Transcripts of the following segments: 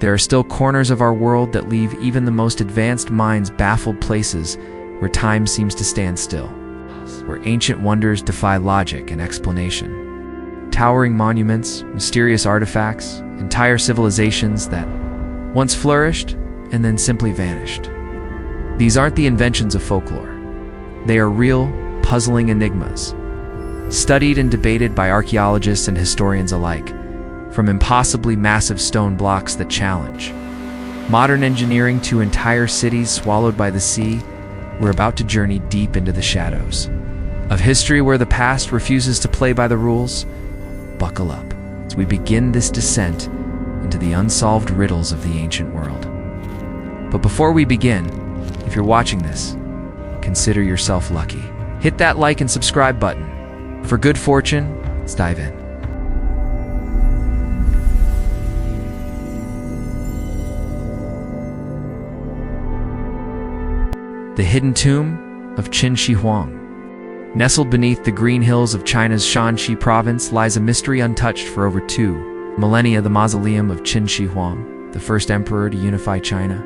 There are still corners of our world that leave even the most advanced minds baffled, places where time seems to stand still, where ancient wonders defy logic and explanation. Towering monuments, mysterious artifacts, entire civilizations that once flourished and then simply vanished. These aren't the inventions of folklore. They are real, puzzling enigmas, studied and debated by archaeologists and historians alike, from impossibly massive stone blocks that challenge modern engineering to entire cities swallowed by the sea. We're about to journey deep into the shadows of history where the past refuses to play by the rules. Buckle up as we begin this descent into the unsolved riddles of the ancient world. But before we begin, if you're watching this, consider yourself lucky. Hit that like and subscribe button. For good fortune, let's dive in. The hidden tomb of Qin Shi Huang. Nestled beneath the green hills of China's Shanxi province lies a mystery untouched for over 2 millennia, the mausoleum of Qin Shi Huang, the first emperor to unify China.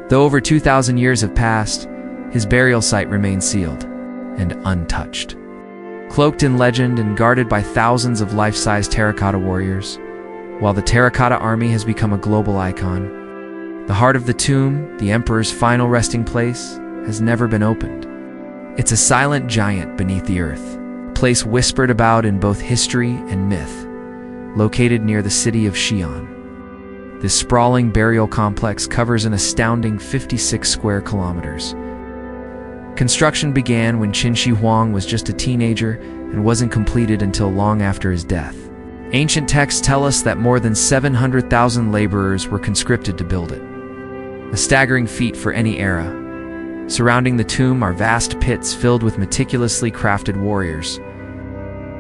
Though over 2,000 years have passed, his burial site remains sealed and untouched. Cloaked in legend and guarded by thousands of life-size terracotta warriors, while the terracotta army has become a global icon, the heart of the tomb, the emperor's final resting place, has never been opened. It's a silent giant beneath the earth, a place whispered about in both history and myth, located near the city of Xi'an. This sprawling burial complex covers an astounding 56 square kilometers. Construction began when Qin Shi Huang was just a teenager and wasn't completed until long after his death. Ancient texts tell us that more than 700,000 laborers were conscripted to build it, a staggering feat for any era. Surrounding the tomb are vast pits filled with meticulously crafted warriors,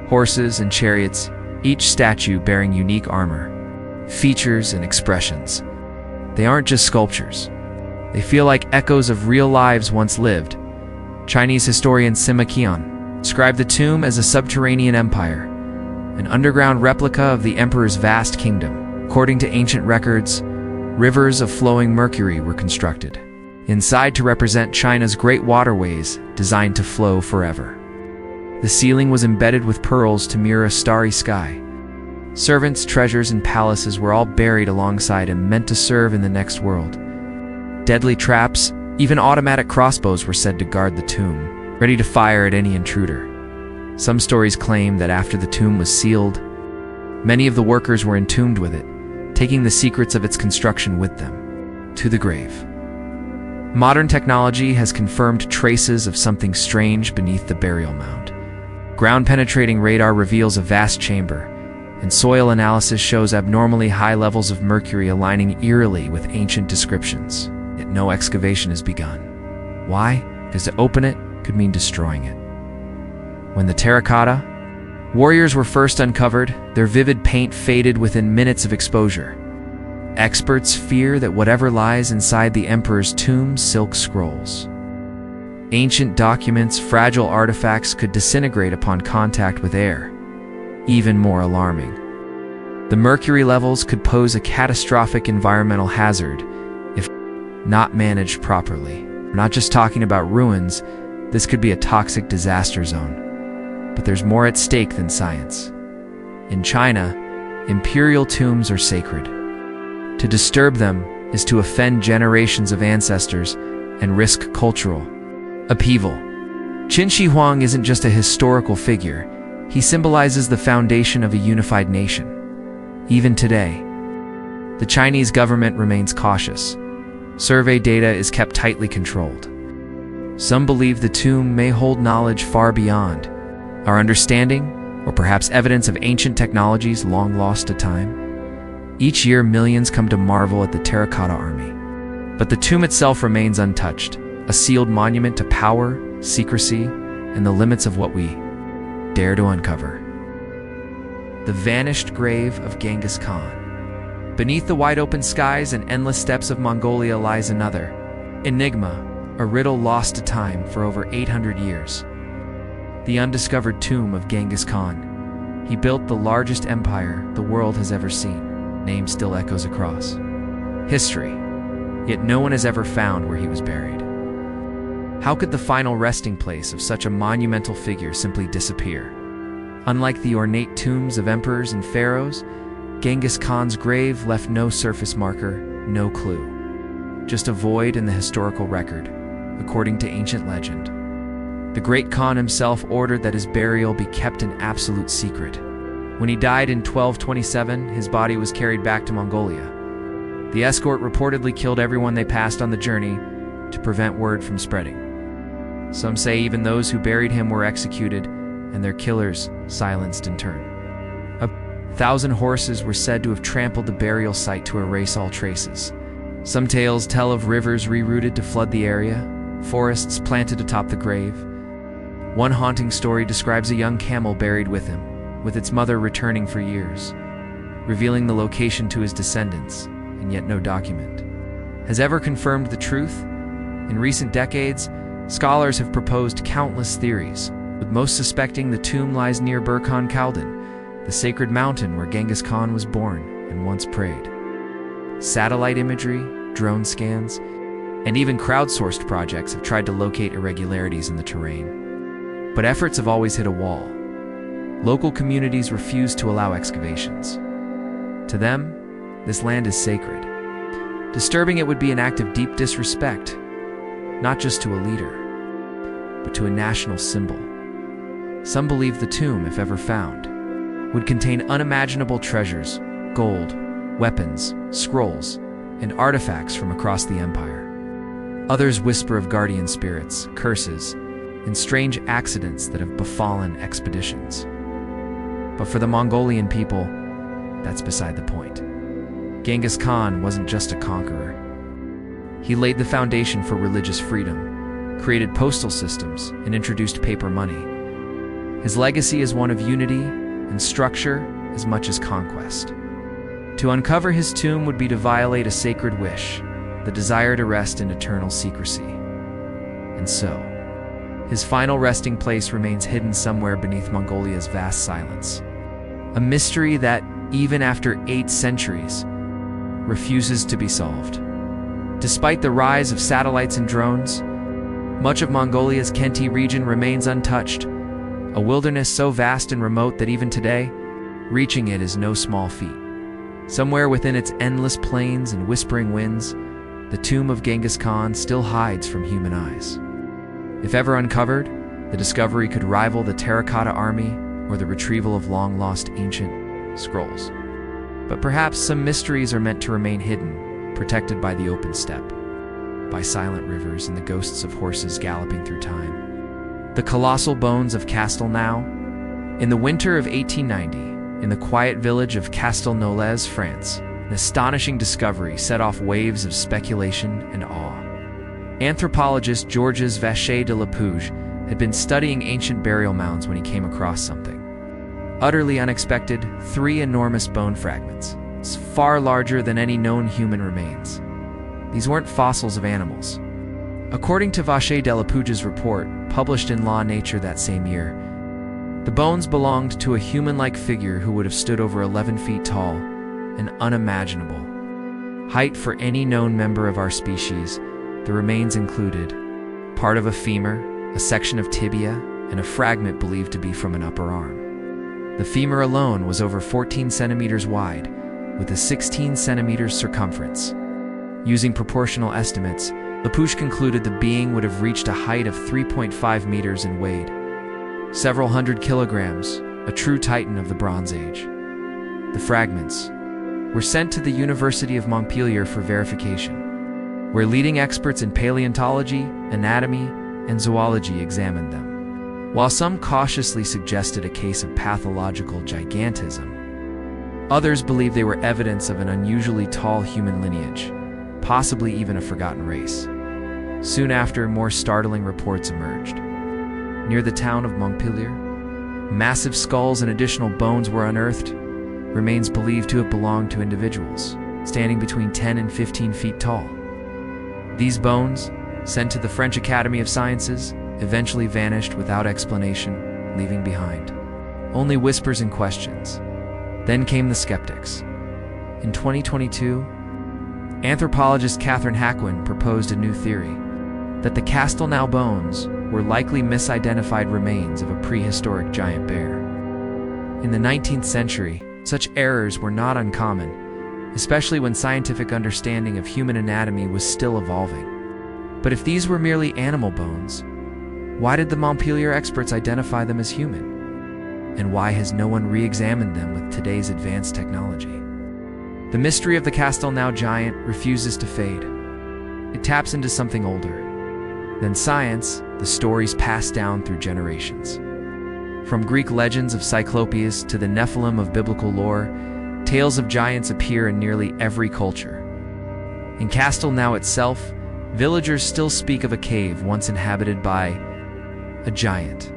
horses and chariots, each statue bearing unique armor, features and expressions. They aren't just sculptures. They feel like echoes of real lives once lived. Chinese historian Sima Qian described the tomb as a subterranean empire, an underground replica of the emperor's vast kingdom. According to ancient records, rivers of flowing mercury were constructed inside to represent China's great waterways designed to flow forever. The ceiling was embedded with pearls to mirror a starry sky. Servants, treasures, and palaces were all buried alongside him, meant to serve in the next world. Deadly traps, even automatic crossbows, were said to guard the tomb, ready to fire at any intruder. Some stories claim that after the tomb was sealed, many of the workers were entombed with it, taking the secrets of its construction with them to the grave. Modern technology has confirmed traces of something strange beneath the burial mound. Ground-penetrating radar reveals a vast chamber, and soil analysis shows abnormally high levels of mercury aligning eerily with ancient descriptions. Yet no excavation has begun. Why? Because to open it could mean destroying it. When the terracotta warriors were first uncovered, their vivid paint faded within minutes of exposure. Experts fear that whatever lies inside the emperor's tomb, silk scrolls, ancient documents, fragile artifacts, could disintegrate upon contact with air. Even more alarming, the mercury levels could pose a catastrophic environmental hazard if not managed properly. We're not just talking about ruins, this could be a toxic disaster zone. But there's more at stake than science. In China, imperial tombs are sacred. To disturb them is to offend generations of ancestors and risk cultural upheaval. Qin Shi Huang isn't just a historical figure, he symbolizes the foundation of a unified nation. Even today, the Chinese government remains cautious. Survey data is kept tightly controlled. Some believe the tomb may hold knowledge far beyond our understanding, or perhaps evidence of ancient technologies long lost to time. Each year, millions come to marvel at the terracotta army. But the tomb itself remains untouched, a sealed monument to power, secrecy, and the limits of what we dare to uncover. The vanished grave of Genghaskhan. Beneath the wide-open skies and endless steppes of Mongolia lies another enigma, a riddle lost to time for over 800 years. The undiscovered tomb of Genghaskhan. He built the largest empire the world has ever seen. Name still echoes across history, yet no one has ever found where he was buried. How could the final resting place of such a monumental figure simply disappear? Unlike the ornate tombs of emperors and pharaohs, Genghis Khan's grave left no surface marker, no clue. Just a void in the historical record, according to ancient legend. The great Khan himself ordered that his burial be kept an absolute secret. When he died in 1227, his body was carried back to Mongolia. The escort reportedly killed everyone they passed on the journey to prevent word from spreading. Some say even those who buried him were executed and their killers silenced in turn. 1,000 horses were said to have trampled the burial site to erase all traces. Some tales tell of rivers rerouted to flood the area, forests planted atop the grave. One haunting story describes a young camel buried with him, with its mother returning for years, revealing the location to his descendants, and yet no document has ever confirmed the truth. In recent decades, scholars have proposed countless theories, with most suspecting the tomb lies near Burkhan Khaldun, the sacred mountain where Genghis Khan was born and once prayed. Satellite imagery, drone scans, and even crowdsourced projects have tried to locate irregularities in the terrain. But efforts have always hit a wall. Local communities refuse to allow excavations. To them, this land is sacred. Disturbing it would be an act of deep disrespect, not just to a leader, but to a national symbol. Some believe the tomb, if ever found, would contain unimaginable treasures, gold, weapons, scrolls, and artifacts from across the empire. Others whisper of guardian spirits, curses, and strange accidents that have befallen expeditions. But for the Mongolian people, that's beside the point. Genghis Khan wasn't just a conqueror. He laid the foundation for religious freedom, created postal systems, and introduced paper money. His legacy is one of unity and structure as much as conquest. To uncover his tomb would be to violate a sacred wish, the desire to rest in eternal secrecy. And so, his final resting place remains hidden somewhere beneath Mongolia's vast silence. A mystery that, even after 8 centuries, refuses to be solved. Despite the rise of satellites and drones, much of Mongolia's Khenti region remains untouched, a wilderness so vast and remote that even today, reaching it is no small feat. Somewhere within its endless plains and whispering winds, the tomb of Genghis Khan still hides from human eyes. If ever uncovered, the discovery could rival the terracotta army or the retrieval of long-lost ancient scrolls. But perhaps some mysteries are meant to remain hidden, protected by the open steppe, by silent rivers and the ghosts of horses galloping through time. The colossal bones of Castelnow. In the winter of 1890, in the quiet village of Castelnow, France, an astonishing discovery set off waves of speculation and awe. Anthropologist Georges Vacher de la Pouge had been studying ancient burial mounds when he came across something utterly unexpected: 3 enormous bone fragments, far larger than any known human remains. These weren't fossils of animals. According to Vacher de la Pouge's report, published in Law Nature that same year, the bones belonged to a human-like figure who would have stood over 11 feet tall, an unimaginable height for any known member of our species. The remains included part of a femur, a section of tibia, and a fragment believed to be from an upper arm. The femur alone was over 14 centimeters wide, with a 16 centimeters circumference. Using proportional estimates, Lapouche concluded the being would have reached a height of 3.5 meters and weighed several hundred kilograms, a true titan of the Bronze Age. The fragments were sent to the University of Montpellier for verification, where leading experts in paleontology, anatomy, and zoology examined them. While some cautiously suggested a case of pathological gigantism, others believed they were evidence of an unusually tall human lineage, possibly even a forgotten race. Soon after, more startling reports emerged. Near the town of Montpellier, massive skulls and additional bones were unearthed, remains believed to have belonged to individuals, standing between 10 and 15 feet tall. These bones, sent to the French Academy of Sciences, eventually vanished without explanation, leaving behind only whispers and questions. Then came the skeptics. In 2022, Anthropologist Catherine Haquin proposed a new theory, that the Castelnow bones were likely misidentified remains of a prehistoric giant bear. In the 19th century, such errors were not uncommon, especially when scientific understanding of human anatomy was still evolving. But if these were merely animal bones, why did the Montpellier experts identify them as human? And why has no one re-examined them with today's advanced technology? The mystery of the Castelnow giant refuses to fade. It taps into something older than science, the stories passed down through generations. From Greek legends of Cyclopes to the Nephilim of biblical lore, tales of giants appear in nearly every culture. In Castelnow itself, villagers still speak of a cave once inhabited by a giant.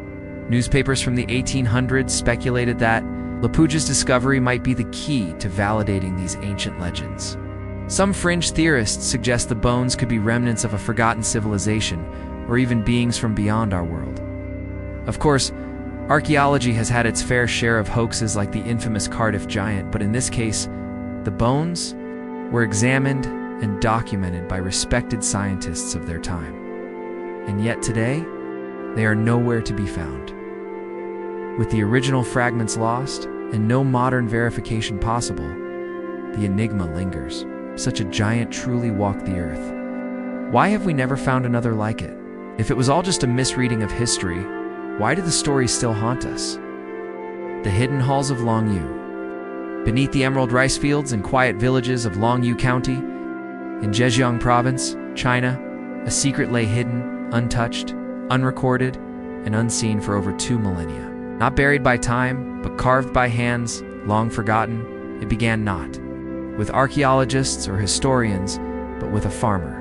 Newspapers from the 1800s speculated that Lapuja's discovery might be the key to validating these ancient legends. Some fringe theorists suggest the bones could be remnants of a forgotten civilization, or even beings from beyond our world. Of course, archaeology has had its fair share of hoaxes like the infamous Cardiff giant, but in this case, the bones were examined and documented by respected scientists of their time. And yet today, they are nowhere to be found. With the original fragments lost and no modern verification possible, the enigma lingers. Such a giant truly walked the earth. Why have we never found another like it? If it was all just a misreading of history, why do the stories still haunt us? The hidden halls of Longyu. Beneath the emerald rice fields and quiet villages of Longyu County, in Zhejiang Province, China, a secret lay hidden, untouched, unrecorded, and unseen for over 2 millennia. Not buried by time, but carved by hands, long forgotten, it began not with archaeologists or historians, but with a farmer.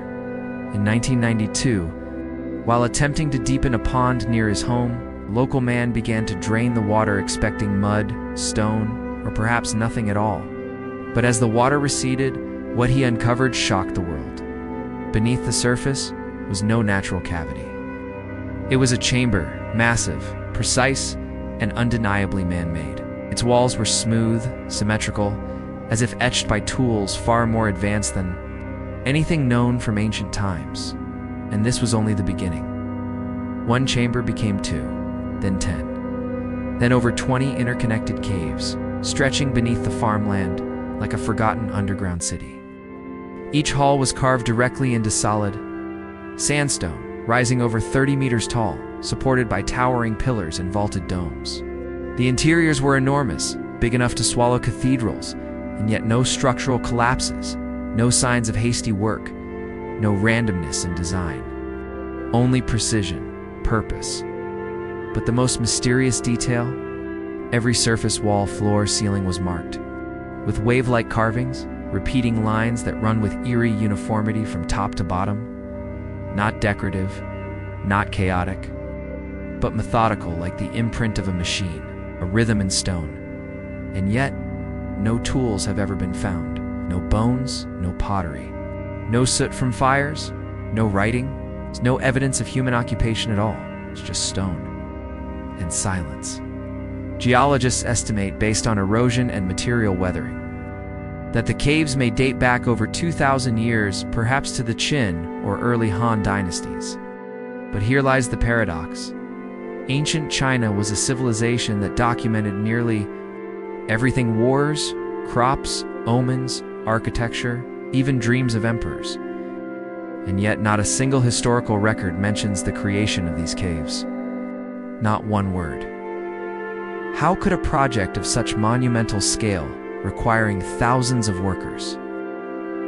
In 1992, while attempting to deepen a pond near his home, a local man began to drain the water expecting mud, stone, or perhaps nothing at all. But as the water receded, what he uncovered shocked the world. Beneath the surface was no natural cavity. It was a chamber, massive, precise, and undeniably man-made. Its walls were smooth, symmetrical, as if etched by tools far more advanced than anything known from ancient times. And this was only the beginning. One chamber became 2, then 10, then over 20 interconnected caves, stretching beneath the farmland like a forgotten underground city. Each hall was carved directly into solid sandstone, rising over 30 meters tall, supported by towering pillars and vaulted domes. The interiors were enormous, big enough to swallow cathedrals, and yet no structural collapses, no signs of hasty work, no randomness in design. Only precision, purpose. But the most mysterious detail? Every surface, wall, floor, ceiling was marked with wave-like carvings, repeating lines that run with eerie uniformity from top to bottom. Not decorative, not chaotic, but methodical, like the imprint of a machine, a rhythm in stone. And yet, no tools have ever been found. No bones, no pottery. No soot from fires, no writing. There's no evidence of human occupation at all. It's just stone and silence. Geologists estimate, based on erosion and material weathering, that the caves may date back over 2,000 years, perhaps to the Qin or early Han dynasties. But here lies the paradox. Ancient China was a civilization that documented nearly everything: wars, crops, omens, architecture, even dreams of emperors. And yet not a single historical record mentions the creation of these caves. Not one word. How could a project of such monumental scale, requiring thousands of workers,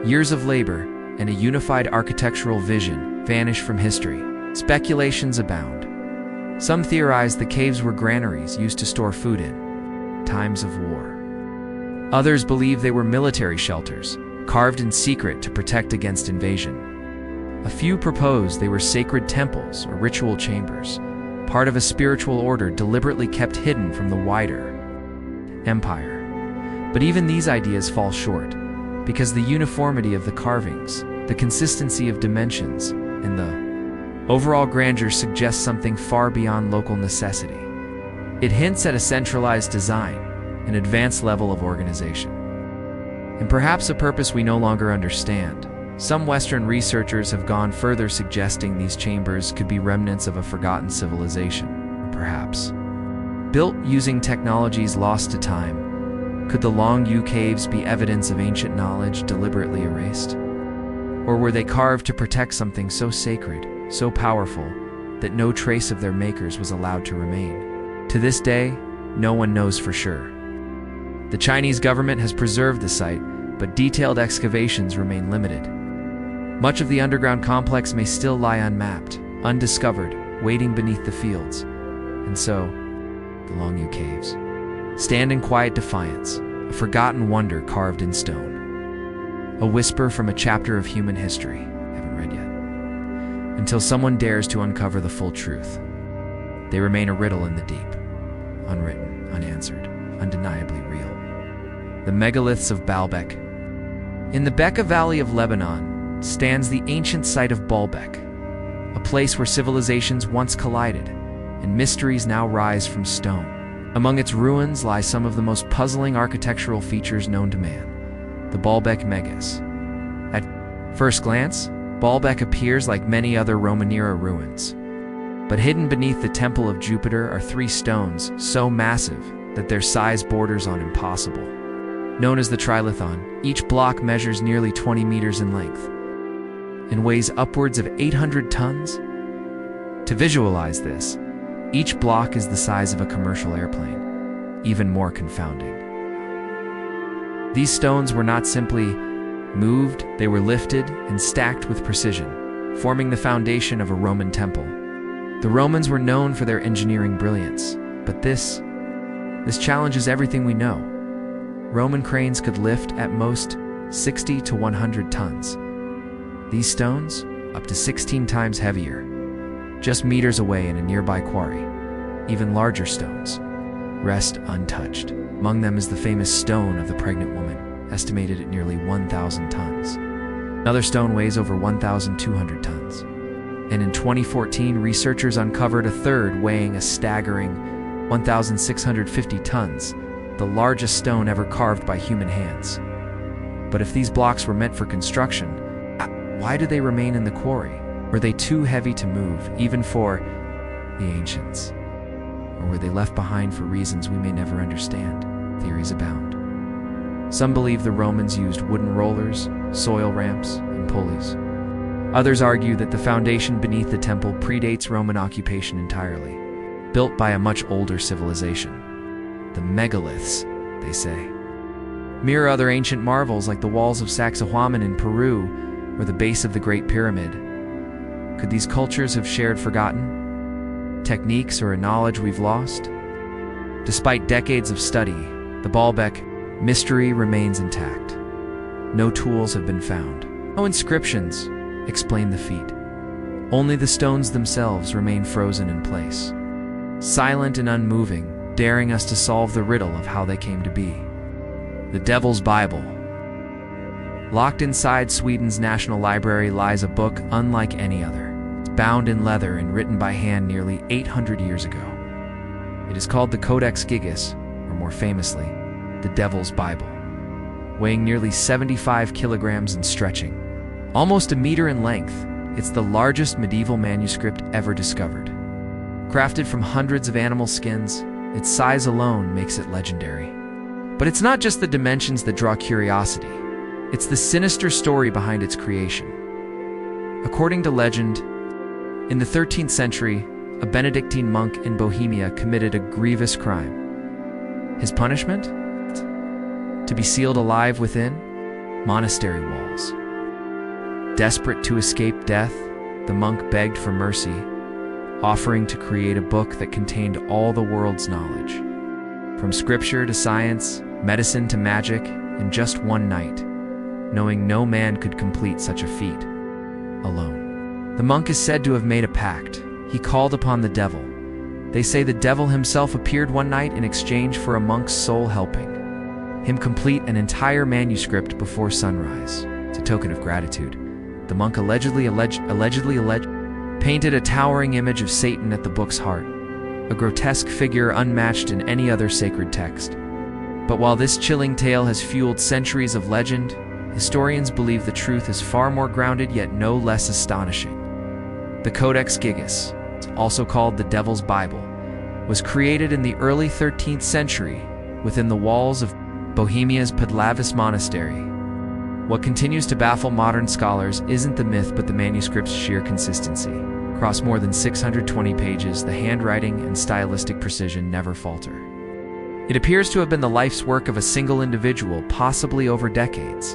years of labor, and a unified architectural vision, vanish from history? Speculations abound. Some theorize the caves were granaries used to store food in times of war. Others believe they were military shelters, carved in secret to protect against invasion. A few propose they were sacred temples or ritual chambers, part of a spiritual order deliberately kept hidden from the wider empire. But even these ideas fall short, because the uniformity of the carvings, the consistency of dimensions, and the overall grandeur suggests something far beyond local necessity. It hints at a centralized design, an advanced level of organization. and perhaps a purpose we no longer understand. Some Western researchers have gone further, suggesting these chambers could be remnants of a forgotten civilization, or perhaps built using technologies lost to time. Could the Long U caves be evidence of ancient knowledge deliberately erased? Or were they carved to protect something so sacred, so powerful, that no trace of their makers was allowed to remain? To this day, no one knows for sure. The Chinese government has preserved the site, but detailed excavations remain limited. Much of the underground complex may still lie unmapped, undiscovered, waiting beneath the fields. And so, the Long U caves stand in quiet defiance, a forgotten wonder carved in stone. A whisper from a chapter of human history, haven't read yet, until someone dares to uncover the full truth. They remain a riddle in the deep, unwritten, unanswered, undeniably real. The Megaliths of Balbeck. In the Bekaa Valley of Lebanon stands the ancient site of Balbeck, a place where civilizations once collided and mysteries now rise from stone. Among its ruins lie some of the most puzzling architectural features known to man. The Balbeck Megaliths. At first glance, Balbeck appears like many other Roman-era ruins. But hidden beneath the Temple of Jupiter are three stones so massive that their size borders on impossible. Known as the Trilithon, each block measures nearly 20 meters in length and weighs upwards of 800 tons. To visualize this, each block is the size of a commercial airplane, even more confounding. These stones were not simply moved, they were lifted and stacked with precision, forming the foundation of a Roman temple. The Romans were known for their engineering brilliance, but this challenges everything we know. Roman cranes could lift at most 60 to 100 tons. These stones, up to 16 times heavier, just meters away in a nearby quarry. Even larger stones rest untouched. Among them is the famous stone of the pregnant woman, estimated at nearly 1,000 tons. Another stone weighs over 1,200 tons. And in 2014, researchers uncovered a third weighing a staggering 1,650 tons, the largest stone ever carved by human hands. But if these blocks were meant for construction, why do they remain in the quarry? Were they too heavy to move, even for the ancients? Or were they left behind for reasons we may never understand? Theories abound. Some believe the Romans used wooden rollers, soil ramps, and pulleys. Others argue that the foundation beneath the temple predates Roman occupation entirely, built by a much older civilization. The megaliths, they say, mirror other ancient marvels like the walls of Sacsayhuaman in Peru or the base of the Great Pyramid. Could these cultures have shared forgotten techniques or a knowledge we've lost? Despite decades of study, the Balbeck mystery remains intact. No tools have been found. No inscriptions explain the feat. Only the stones themselves remain frozen in place, silent and unmoving, daring us to solve the riddle of how they came to be. The Devil's Bible. Locked inside Sweden's National Library lies a book unlike any other. It's bound in leather and written by hand nearly 800 years ago. It is called the Codex Gigas, or more famously, the Devil's Bible, weighing nearly 75 kilograms and stretching almost a meter in length. It's the largest medieval manuscript ever discovered. Crafted from hundreds of animal skins, its size alone makes it legendary. But it's not just the dimensions that draw curiosity. It's the sinister story behind its creation. According to legend, in the 13th century, a Benedictine monk in Bohemia committed a grievous crime. His punishment? To be sealed alive within monastery walls. Desperate to escape death, the monk begged for mercy, offering to create a book that contained all the world's knowledge, from scripture to science, medicine to magic, in just one night, knowing no man could complete such a feat alone. The monk is said to have made a pact. He called upon the devil. They say the devil himself appeared one night in exchange for a monk's soul helping him complete an entire manuscript before sunrise. It's a token of gratitude. The monk allegedly painted a towering image of Satan at the book's heart, a grotesque figure unmatched in any other sacred text. But while this chilling tale has fueled centuries of legend, historians believe the truth is far more grounded yet no less astonishing. The Codex Gigas, also called the Devil's Bible, was created in the early 13th century within the walls of Bohemia's Podlavis Monastery. What continues to baffle modern scholars isn't the myth but the manuscript's sheer consistency. Across more than 620 pages, the handwriting and stylistic precision never falter. It appears to have been the life's work of a single individual, possibly over decades.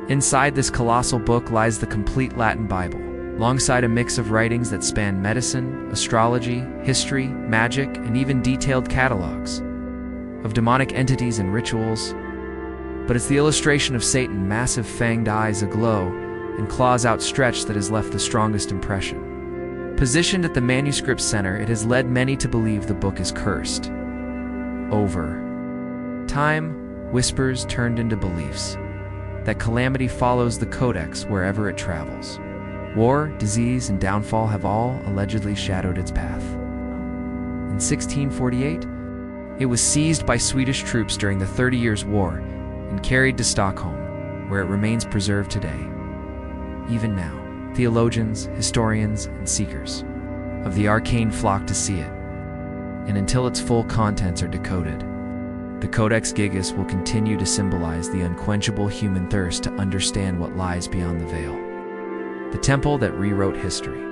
Inside this colossal book lies the complete Latin Bible, alongside a mix of writings that span medicine, astrology, history, magic, and even detailed catalogs of demonic entities and rituals. But it's the illustration of Satan, massive fanged eyes aglow and claws outstretched, that has left the strongest impression. Positioned at the manuscript's center, it has led many to believe the book is cursed. Over time, whispers turned into beliefs that calamity follows the Codex wherever it travels. War, disease, and downfall have all allegedly shadowed its path. In 1648, it was seized by Swedish troops during the 30 Years' War and carried to Stockholm, where it remains preserved today. Even now, theologians, historians, and seekers of the arcane flock to see it. And until its full contents are decoded, the Codex Gigas will continue to symbolize the unquenchable human thirst to understand what lies beyond the veil. The temple that rewrote history.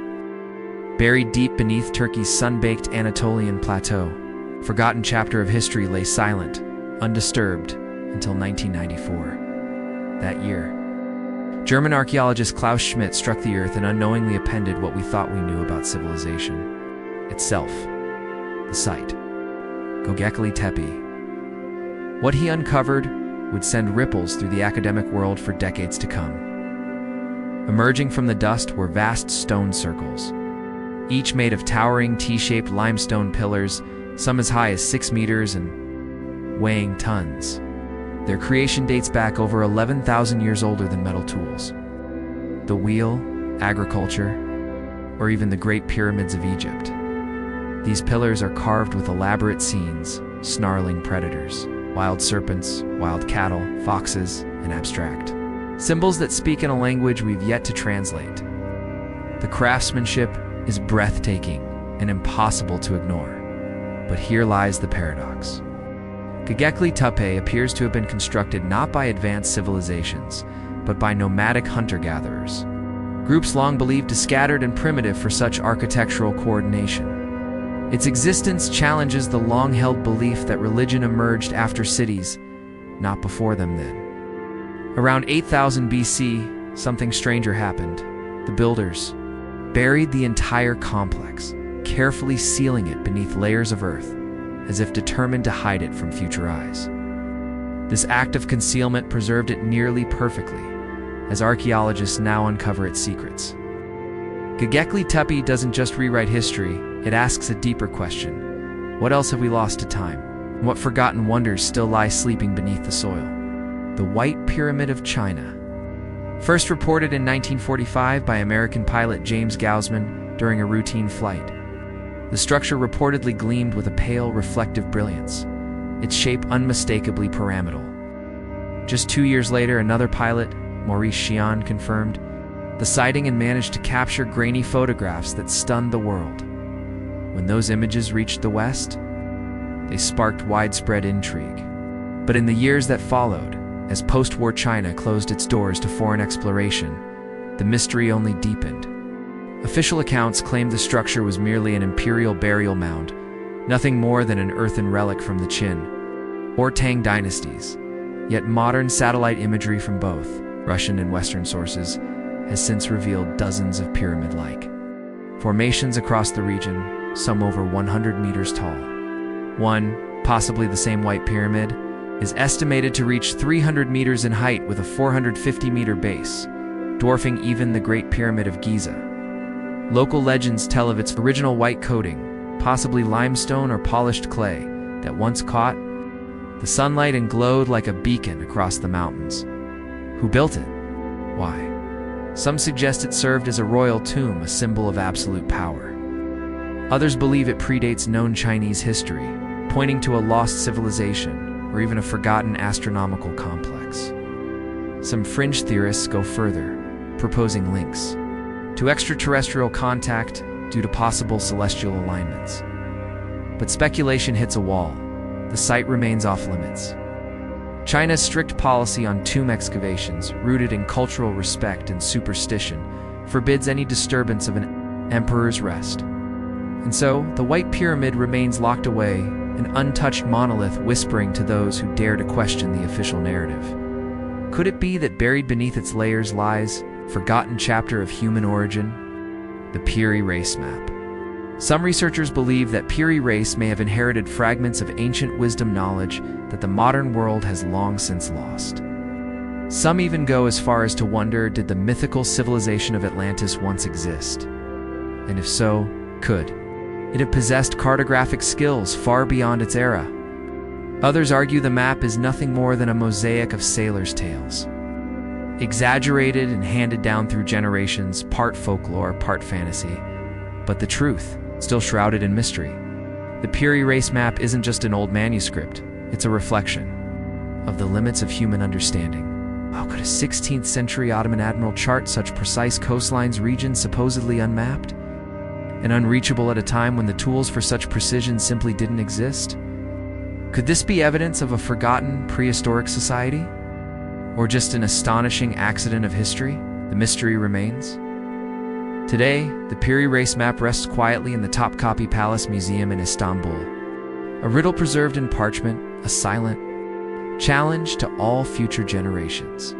Buried deep beneath Turkey's sun-baked Anatolian plateau, a forgotten chapter of history lay silent, undisturbed, until 1994. That year, German archaeologist Klaus Schmidt struck the earth and unknowingly appended what we thought we knew about civilization itself. The site, Göbekli Tepe. What he uncovered would send ripples through the academic world for decades to come. Emerging from the dust were vast stone circles, each made of towering T-shaped limestone pillars, some as high as 6 meters and weighing tons. Their creation dates back over 11,000 years older than metal tools, the wheel, agriculture, or even the Great Pyramids of Egypt. These pillars are carved with elaborate scenes, snarling predators, wild serpents, wild cattle, foxes, and abstract symbols that speak in a language we've yet to translate. The craftsmanship is breathtaking and impossible to ignore. But here lies the paradox. Göbekli Tepe appears to have been constructed not by advanced civilizations, but by nomadic hunter-gatherers, groups long believed too scattered and primitive for such architectural coordination. Its existence challenges the long-held belief that religion emerged after cities, not before them then. Around 8000 BC, something stranger happened. The builders buried the entire complex, carefully sealing it beneath layers of earth, as if determined to hide it from future eyes. This act of concealment preserved it nearly perfectly, as archaeologists now uncover its secrets. Göbekli Tepe doesn't just rewrite history, it asks a deeper question. What else have we lost to time? And what forgotten wonders still lie sleeping beneath the soil? The White Pyramid of China. First reported in 1945 by American pilot James Gaussman during a routine flight. The structure reportedly gleamed with a pale, reflective brilliance, its shape unmistakably pyramidal. Just 2 years later, another pilot, Maurice Chion, confirmed the sighting and managed to capture grainy photographs that stunned the world. When those images reached the West, they sparked widespread intrigue. But in the years that followed, as post-war China closed its doors to foreign exploration, the mystery only deepened. Official accounts claimed the structure was merely an imperial burial mound, nothing more than an earthen relic from the Qin or Tang dynasties. Yet modern satellite imagery from both Russian and Western sources has since revealed dozens of pyramid-like formations across the region, some over 100 meters tall. One, possibly the same White Pyramid, is estimated to reach 300 meters in height with a 450-meter base, dwarfing even the Great Pyramid of Giza. Local legends tell of its original white coating, possibly limestone or polished clay, that once caught the sunlight and glowed like a beacon across the mountains. Who built it? Why? Some suggest it served as a royal tomb, a symbol of absolute power. Others believe it predates known Chinese history, pointing to a lost civilization, or even a forgotten astronomical complex. Some fringe theorists go further, proposing links to extraterrestrial contact due to possible celestial alignments. But speculation hits a wall. The site remains off-limits. China's strict policy on tomb excavations, rooted in cultural respect and superstition, forbids any disturbance of an emperor's rest. And so, the White Pyramid remains locked away, an untouched monolith whispering to those who dare to question the official narrative. Could it be that buried beneath its layers lies a forgotten chapter of human origin? The Pirirace Map. Some researchers believe that Pirirace may have inherited fragments of ancient wisdom knowledge that the modern world has long since lost. Some even go as far as to wonder, did the mythical civilization of Atlantis once exist? And if so, could it have possessed cartographic skills far beyond its era? Others argue the map is nothing more than a mosaic of sailors' tales, exaggerated and handed down through generations, part folklore, part fantasy. But the truth, still shrouded in mystery. The Pirirace Map isn't just an old manuscript, it's a reflection of the limits of human understanding. How could a 16th century Ottoman admiral chart such precise coastlines, regions supposedly unmapped and unreachable at a time when the tools for such precision simply didn't exist? Could this be evidence of a forgotten prehistoric society? Or just an astonishing accident of history? The mystery remains. Today, the Pirirace Map rests quietly in the Topkapi Palace Museum in Istanbul. A riddle preserved in parchment, a silent challenge to all future generations.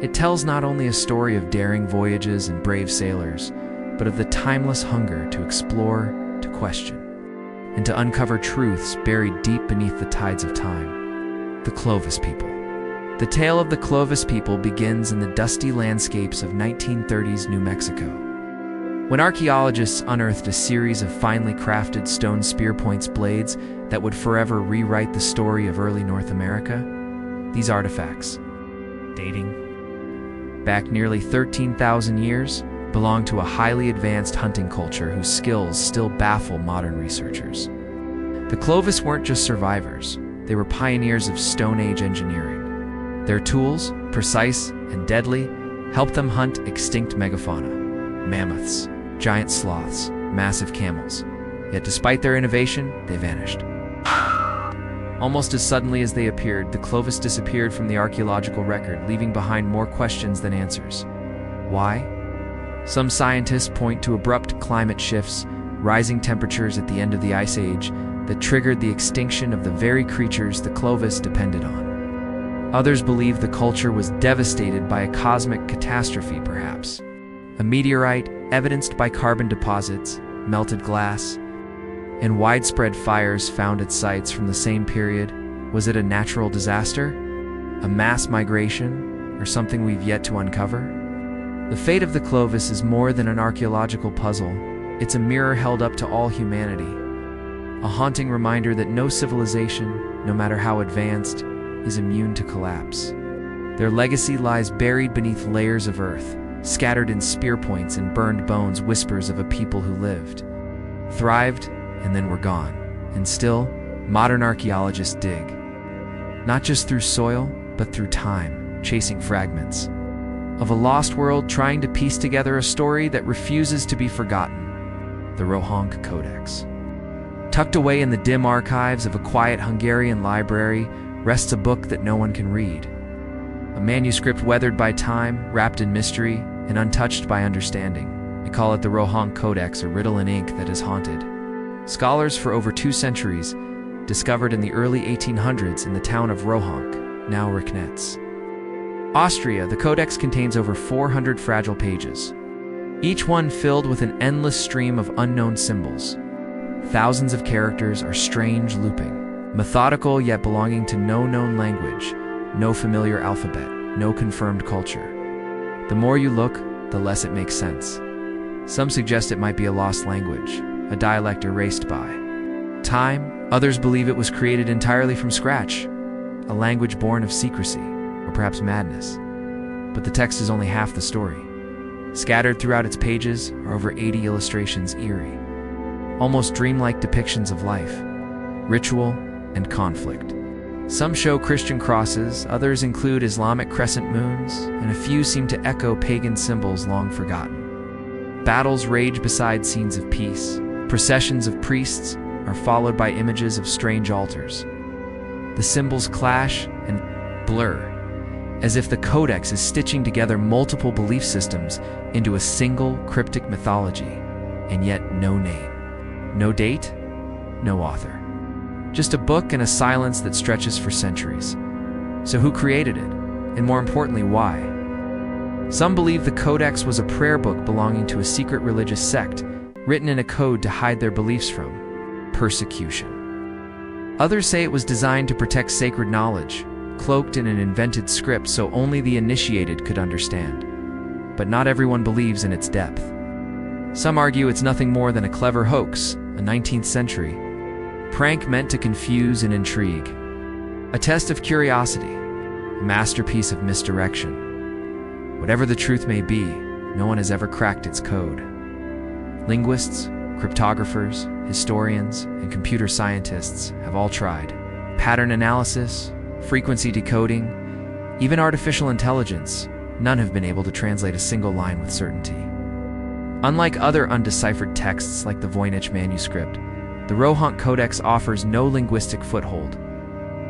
It tells not only a story of daring voyages and brave sailors, but of the timeless hunger to explore, to question, and to uncover truths buried deep beneath the tides of time. The Clovis People. The tale of the Clovis People begins in the dusty landscapes of 1930s New Mexico, when archaeologists unearthed a series of finely crafted stone spear points blades that would forever rewrite the story of early North America. These artifacts, dating back nearly 13,000 years, belong to a highly advanced hunting culture whose skills still baffle modern researchers. The Clovis weren't just survivors, they were pioneers of Stone Age engineering. Their tools, precise and deadly, helped them hunt extinct megafauna, mammoths, giant sloths, massive camels. Yet despite their innovation, they vanished. Almost as suddenly as they appeared, the Clovis disappeared from the archaeological record, leaving behind more questions than answers. Why? Some scientists point to abrupt climate shifts, rising temperatures at the end of the Ice Age that triggered the extinction of the very creatures the Clovis depended on. Others believe the culture was devastated by a cosmic catastrophe, perhaps. A meteorite evidenced by carbon deposits, melted glass, and widespread fires found at sites from the same period. Was it a natural disaster? A mass migration? Or something we've yet to uncover? The fate of the Clovis is more than an archaeological puzzle. It's a mirror held up to all humanity. A haunting reminder that no civilization, no matter how advanced, is immune to collapse. Their legacy lies buried beneath layers of earth, scattered in spear points and burned bones, whispers of a people who lived, thrived, and then were gone. And still, modern archaeologists dig, not just through soil, but through time, chasing fragments of a lost world, trying to piece together a story that refuses to be forgotten. The Rohonk Codeex. Tucked away in the dim archives of a quiet Hungarian library rests a book that no one can read. A manuscript weathered by time, wrapped in mystery, and untouched by understanding. They call it the Rohonk Codex, a riddle in ink that is haunted scholars for over 2 centuries. Discovered in the early 1800s in the town of Rohonk, now Riknetz, Austria, the codex contains over 400 fragile pages, each one filled with an endless stream of unknown symbols. Thousands of characters are strange, looping, methodical yet belonging to no known language, no familiar alphabet, no confirmed culture. The more you look, the less it makes sense. Some suggest it might be a lost language, a dialect erased by time. Others believe it was created entirely from scratch, a language born of secrecy, or perhaps madness. But the text is only half the story. Scattered throughout its pages are over 80 illustrations, eerie, almost dreamlike depictions of life, ritual, and conflict. Some show Christian crosses, others include Islamic crescent moons, and a few seem to echo pagan symbols long forgotten. Battles rage beside scenes of peace. Processions of priests are followed by images of strange altars. The symbols clash and blur, as if the Codex is stitching together multiple belief systems into a single cryptic mythology, and yet no name, no date, no author. Just a book and a silence that stretches for centuries. So who created it? And more importantly, why? Some believe the Codex was a prayer book belonging to a secret religious sect, written in a code to hide their beliefs from persecution. Others say it was designed to protect sacred knowledge, cloaked in an invented script so only the initiated could understand. But not everyone believes in its depth. Some argue it's nothing more than a clever hoax, a 19th century prank meant to confuse and intrigue. A test of curiosity, a masterpiece of misdirection. Whatever the truth may be, no one has ever cracked its code. Linguists, cryptographers, historians, and computer scientists have all tried. Pattern analysis, frequency decoding, even artificial intelligence, none have been able to translate a single line with certainty. Unlike other undeciphered texts like the Voynich manuscript, the Rohonk Codex offers no linguistic foothold,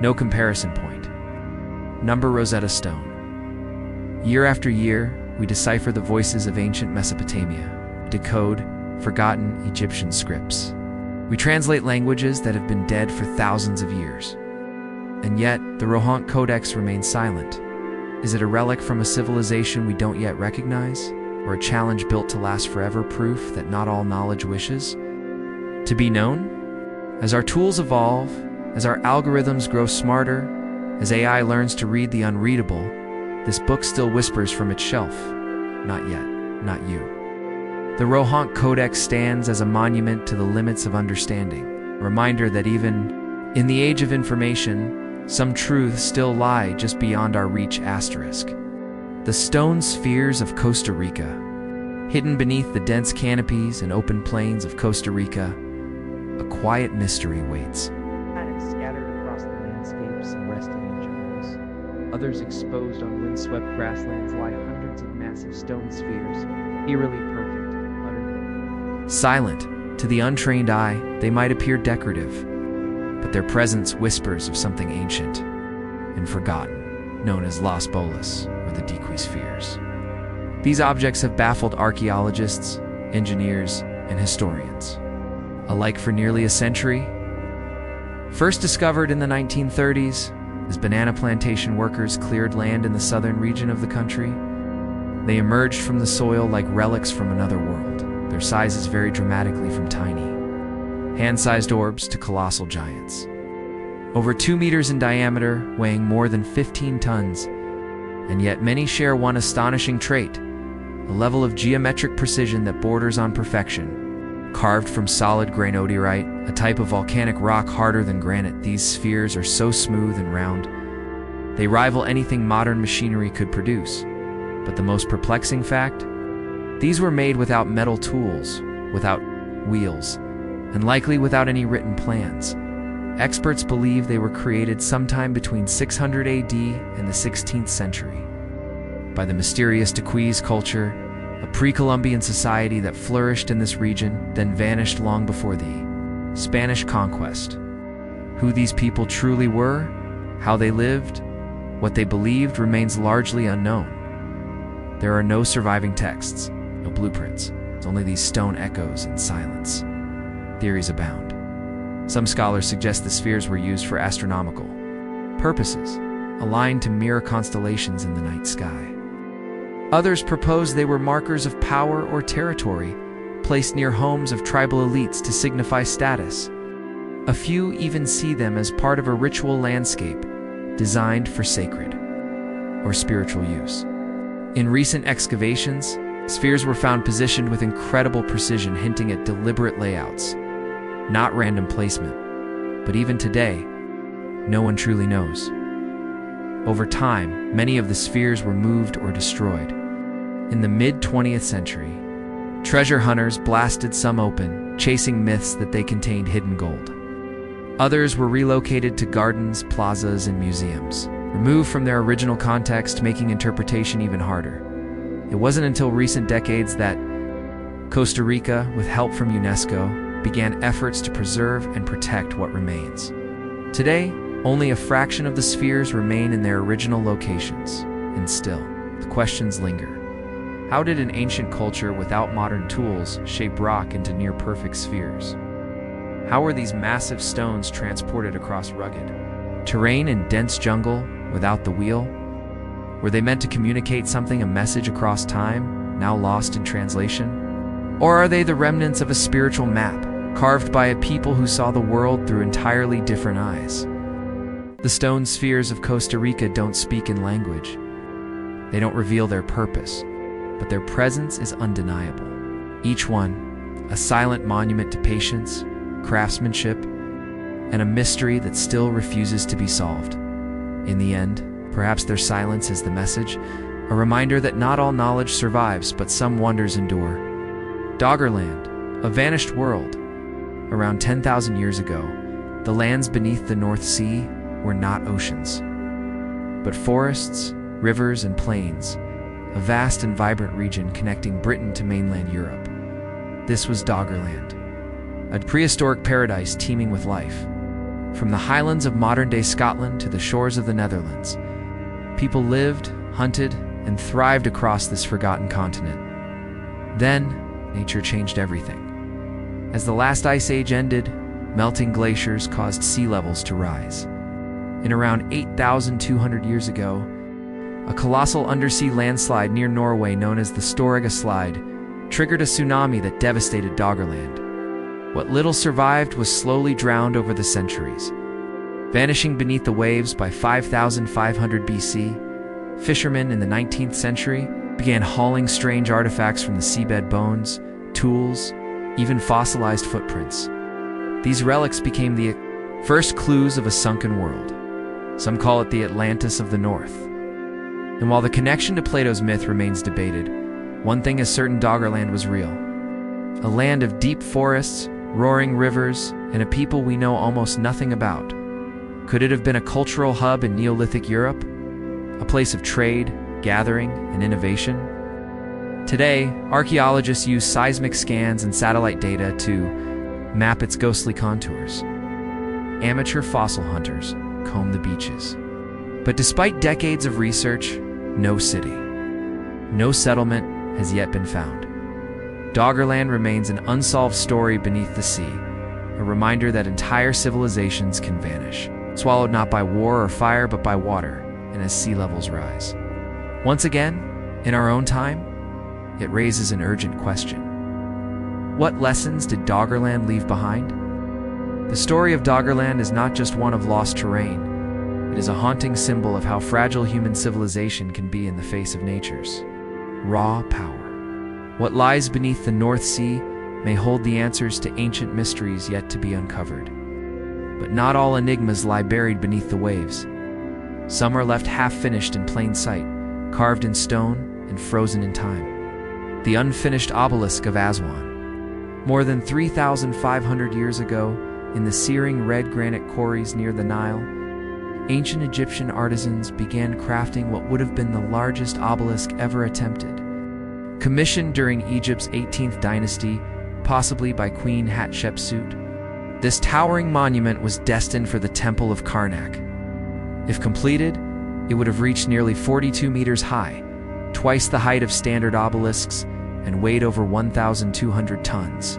no comparison point. Number Rosetta Stone. Year after year, we decipher the voices of ancient Mesopotamia, decode forgotten Egyptian scripts. We translate languages that have been dead for thousands of years. And yet, the Rohonk Codex remains silent. Is it a relic from a civilization we don't yet recognize? Or a challenge built to last forever, proof that not all knowledge wishes to be known? As our tools evolve, as our algorithms grow smarter, as AI learns to read the unreadable, this book still whispers from its shelf, not yet, not you. The Rohonk Codex stands as a monument to the limits of understanding, a reminder that even in the age of information, some truths still lie just beyond our reach. Asterisk. The stone spheres of Costa Rica. Hidden beneath the dense canopies and open plains of Costa Rica, a quiet mystery waits. Planets scattered across the landscapes and resting in jungles. Others exposed on windswept grasslands lie hundreds of massive stone spheres, eerily perfect, utterly silent. To the untrained eye, they might appear decorative, but their presence whispers of something ancient and forgotten, known as Las Bolas, or the Dequy spheres. These objects have baffled archaeologists, engineers, and historians alike for nearly a century. First discovered in the 1930s, as banana plantation workers cleared land in the southern region of the country, they emerged from the soil like relics from another world. Their sizes vary dramatically from tiny, hand-sized orbs to colossal giants. Over 2 meters in diameter, weighing more than 15 tons, and yet many share one astonishing trait, a level of geometric precision that borders on perfection. Carved from solid granodiorite, a type of volcanic rock harder than granite, these spheres are so smooth and round, they rival anything modern machinery could produce. But the most perplexing fact? These were made without metal tools, without wheels, and likely without any written plans. Experts believe they were created sometime between 600 AD and the 16th century by the mysterious Dequys culture, a pre-Columbian society that flourished in this region, then vanished long before the Spanish conquest. Who these people truly were, how they lived, what they believed remains largely unknown. There are no surviving texts, no blueprints, only these stone echoes and silence. Theories abound. Some scholars suggest the spheres were used for astronomical purposes, aligned to mirror constellations in the night sky. Others propose they were markers of power or territory, placed near homes of tribal elites to signify status. A few even see them as part of a ritual landscape designed for sacred or spiritual use. In recent excavations, spheres were found positioned with incredible precision, hinting at deliberate layouts, not random placement. But even today, no one truly knows. Over time, many of the spheres were moved or destroyed. In the mid-20th century, treasure hunters blasted some open, chasing myths that they contained hidden gold. Others were relocated to gardens, plazas, and museums, removed from their original context, making interpretation even harder. It wasn't until recent decades that Costa Rica, with help from UNESCO, began efforts to preserve and protect what remains. Today, only a fraction of the spheres remain in their original locations, and still, the questions linger. How did an ancient culture without modern tools shape rock into near-perfect spheres? How were these massive stones transported across rugged terrain and dense jungle without the wheel? Were they meant to communicate something, a message across time, now lost in translation? Or are they the remnants of a spiritual map, carved by a people who saw the world through entirely different eyes? The stone spheres of Costa Rica don't speak in language. They don't reveal their purpose, but their presence is undeniable. Each one, a silent monument to patience, craftsmanship, and a mystery that still refuses to be solved. In the end, perhaps their silence is the message, a reminder that not all knowledge survives, but some wonders endure. Doggerland, a vanished world. Around 10,000 years ago, the lands beneath the North Sea were not oceans, but forests, rivers, and plains, a vast and vibrant region connecting Britain to mainland Europe. This was Doggerland, a prehistoric paradise teeming with life. From the highlands of modern-day Scotland to the shores of the Netherlands, people lived, hunted, and thrived across this forgotten continent. Then, nature changed everything. As the last ice age ended, melting glaciers caused sea levels to rise. In around 8,200 years ago, a colossal undersea landslide near Norway known as the Storega Slide triggered a tsunami that devastated Doggerland. What little survived was slowly drowned over the centuries. Vanishing beneath the waves by 5,500 BC, fishermen in the 19th century began hauling strange artifacts from the seabed: bones, tools, even fossilized footprints. These relics became the first clues of a sunken world. Some call it the Atlantis of the North. And while the connection to Plato's myth remains debated, one thing is certain: Doggerland was real. A land of deep forests, roaring rivers, and a people we know almost nothing about. Could it have been a cultural hub in Neolithic Europe? A place of trade, gathering, and innovation? Today, archaeologists use seismic scans and satellite data to map its ghostly contours. Amateur fossil hunters comb the beaches. But despite decades of research, no city, no settlement has yet been found. Doggerland remains an unsolved story beneath the sea, a reminder that entire civilizations can vanish, swallowed not by war or fire but by water, and as sea levels rise. Once again, in our own time, it raises an urgent question. What lessons did Doggerland leave behind? The story of Doggerland is not just one of lost terrain. It is a haunting symbol of how fragile human civilization can be in the face of nature's raw power. What lies beneath the North Sea may hold the answers to ancient mysteries yet to be uncovered. But not all enigmas lie buried beneath the waves. Some are left half-finished in plain sight, carved in stone and frozen in time. The unfinished obelisk of Azwan. More than 3,500 years ago, in the searing red granite quarries near the Nile, ancient Egyptian artisans began crafting what would have been the largest obelisk ever attempted. Commissioned during Egypt's 18th dynasty, possibly by Queen Hatshepsut, this towering monument was destined for the Temple of Karnak. If completed, it would have reached nearly 42 meters high, twice the height of standard obelisks, and weighed over 1,200 tons,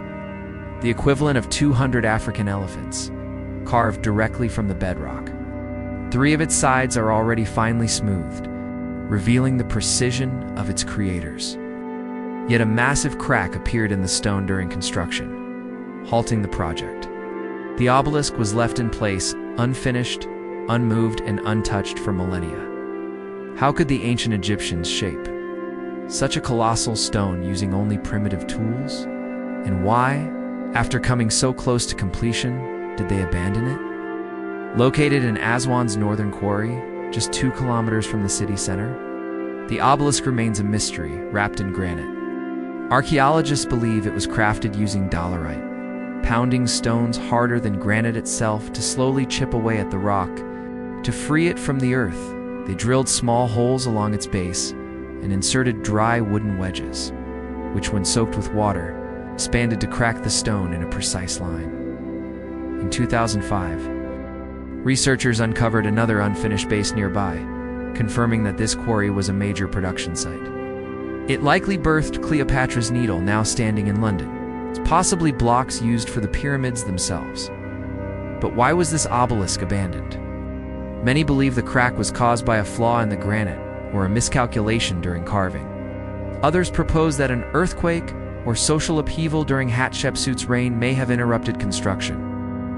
the equivalent of 200 African elephants, carved directly from the bedrock. 3 of its sides are already finely smoothed, revealing the precision of its creators. Yet a massive crack appeared in the stone during construction, halting the project. The obelisk was left in place, unfinished, unmoved, and untouched for millennia. How could the ancient Egyptians shape such a colossal stone using only primitive tools? And why, after coming so close to completion, did they abandon it? Located in Azwan's northern quarry, just 2 kilometers from the city center, the obelisk remains a mystery wrapped in granite. Archaeologists believe it was crafted using dolerite, pounding stones harder than granite itself to slowly chip away at the rock. To free it from the earth, they drilled small holes along its base and inserted dry wooden wedges, which, when soaked with water, expanded to crack the stone in a precise line. In 2005, researchers uncovered another unfinished base nearby, confirming that this quarry was a major production site. It likely birthed Cleopatra's Needle, now standing in London. It's possibly blocks used for the pyramids themselves. But why was this obelisk abandoned? Many believe the crack was caused by a flaw in the granite or a miscalculation during carving. Others propose that an earthquake or social upheaval during Hatshepsut's reign may have interrupted construction.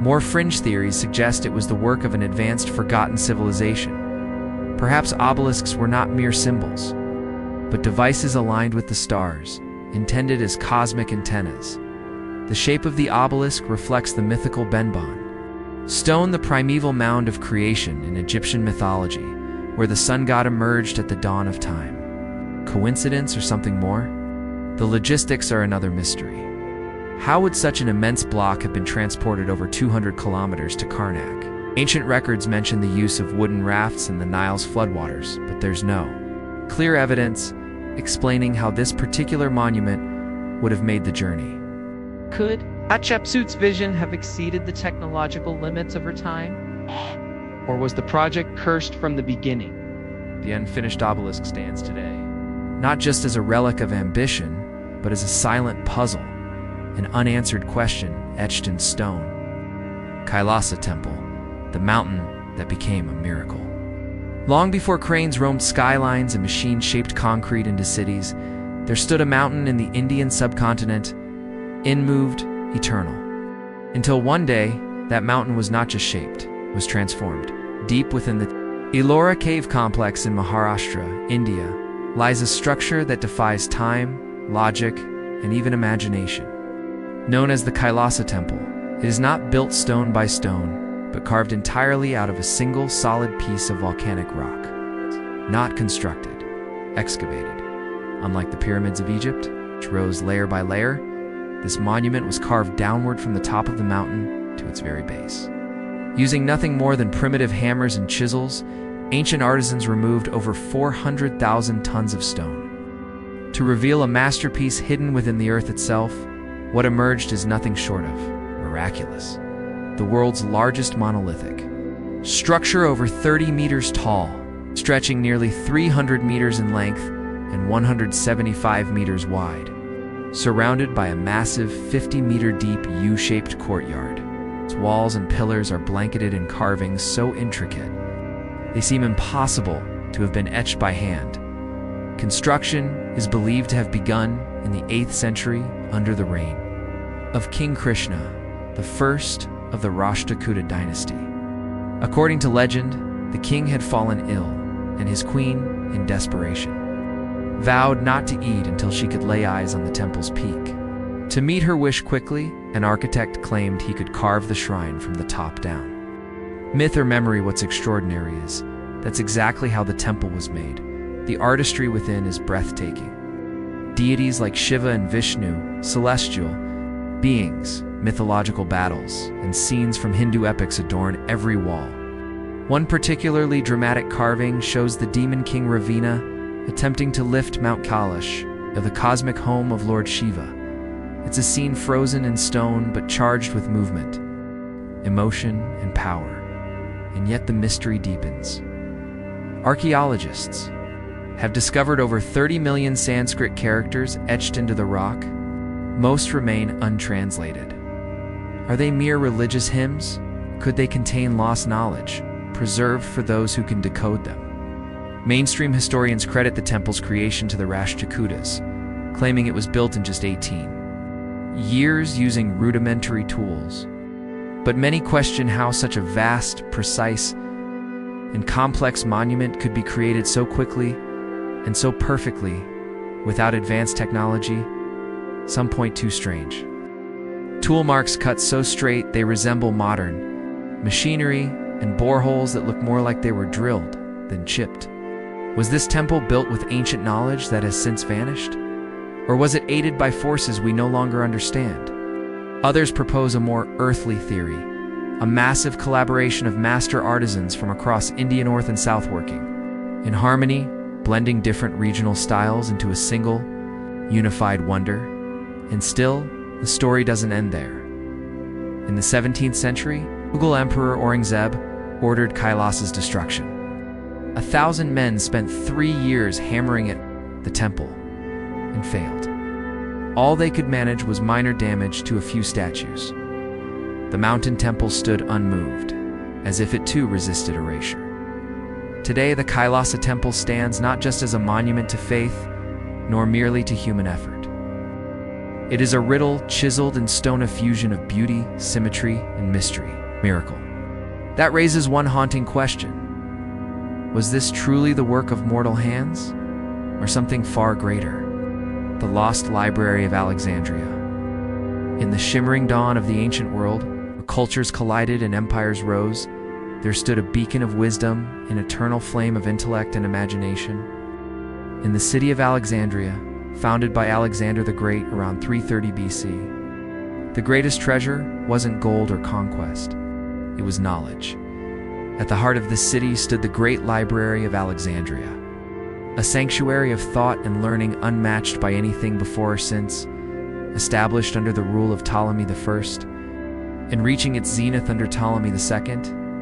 More fringe theories suggest it was the work of an advanced, forgotten civilization. Perhaps obelisks were not mere symbols, but devices aligned with the stars, intended as cosmic antennas. The shape of the obelisk reflects the mythical Benban stone, the primeval mound of creation in Egyptian mythology, where the sun god emerged at the dawn of time. Coincidence or something more? The logistics are another mystery. How would such an immense block have been transported over 200 kilometers to Karnak? Ancient records mention the use of wooden rafts in the Nile's floodwaters, but there's no clear evidence explaining how this particular monument would have made the journey. Could Hatshepsut's vision have exceeded the technological limits of her time? Or was the project cursed from the beginning? The unfinished obelisk stands today, not just as a relic of ambition, but as a silent puzzle, an unanswered question etched in stone. Kailasa Temple, the mountain that became a miracle. Long before cranes roamed skylines and machines shaped concrete into cities, there stood a mountain in the Indian subcontinent, unmoved, eternal. Until one day, that mountain was not just shaped, it was transformed. Deep within the Ellora cave complex in Maharashtra, India, lies a structure that defies time, logic, and even imagination. Known as the Kailasa Temple, it is not built stone by stone, but carved entirely out of a single solid piece of volcanic rock. Not constructed, excavated. Unlike the pyramids of Egypt, which rose layer by layer, this monument was carved downward from the top of the mountain to its very base. Using nothing more than primitive hammers and chisels, ancient artisans removed over 400,000 tons of stone. To reveal a masterpiece hidden within the earth itself, what emerged is nothing short of miraculous. The world's largest monolithic structure, over 30 meters tall, stretching nearly 300 meters in length and 175 meters wide, surrounded by a massive 50-meter-deep U-shaped courtyard. Its walls and pillars are blanketed in carvings so intricate they seem impossible to have been etched by hand. Construction is believed to have begun in the 8th century under the reign of King Krishna, the first of the Rashtrakuta dynasty. According to legend, the king had fallen ill, and his queen, in desperation, vowed not to eat until she could lay eyes on the temple's peak. To meet her wish quickly, an architect claimed he could carve the shrine from the top down. Myth or memory, what's extraordinary is that's exactly how the temple was made. The artistry within is breathtaking. Deities like Shiva and Vishnu, celestial beings, mythological battles, and scenes from Hindu epics adorn every wall. One particularly dramatic carving shows the demon king Ravina attempting to lift Mount Kailash, the cosmic home of Lord Shiva. It's a scene frozen in stone but charged with movement, emotion, and power. And yet the mystery deepens. Archaeologists have discovered over 30 million Sanskrit characters etched into the rock. Most remain untranslated. Are they mere religious hymns? Could they contain lost knowledge, preserved for those who can decode them? Mainstream historians credit the temple's creation to the Rashtrakutas, claiming it was built in just 18 years using rudimentary tools. But many question how such a vast, precise, and complex monument could be created so quickly and so perfectly without advanced technology. Some point to strange tool marks cut so straight they resemble modern machinery, and boreholes that look more like they were drilled than chipped. Was this temple built with ancient knowledge that has since vanished? Or was it aided by forces we no longer understand? Others propose a more earthly theory, a massive collaboration of master artisans from across India North and South working in harmony, blending different regional styles into a single, unified wonder. And still, the story doesn't end there. In the 17th century, Mughal Emperor Aurangzeb ordered Kailas's destruction. 1,000 men spent 3 years hammering at the temple and failed. All they could manage was minor damage to a few statues. The mountain temple stood unmoved, as if it too resisted erasure. Today, the Kailasa temple stands not just as a monument to faith, nor merely to human effort. It is a riddle chiseled in stone, a fusion of beauty, symmetry, and mystery. Miracle. That raises one haunting question. Was this truly the work of mortal hands, or something far greater? The lost library of Alexandria. In the shimmering dawn of the ancient world, where cultures collided and empires rose, there stood a beacon of wisdom, an eternal flame of intellect and imagination. In the city of Alexandria, founded by Alexander the Great around 330 BC, the greatest treasure wasn't gold or conquest, it was knowledge. At the heart of this city stood the great library of Alexandria, a sanctuary of thought and learning unmatched by anything before or since, established under the rule of Ptolemy I, and reaching its zenith under Ptolemy II.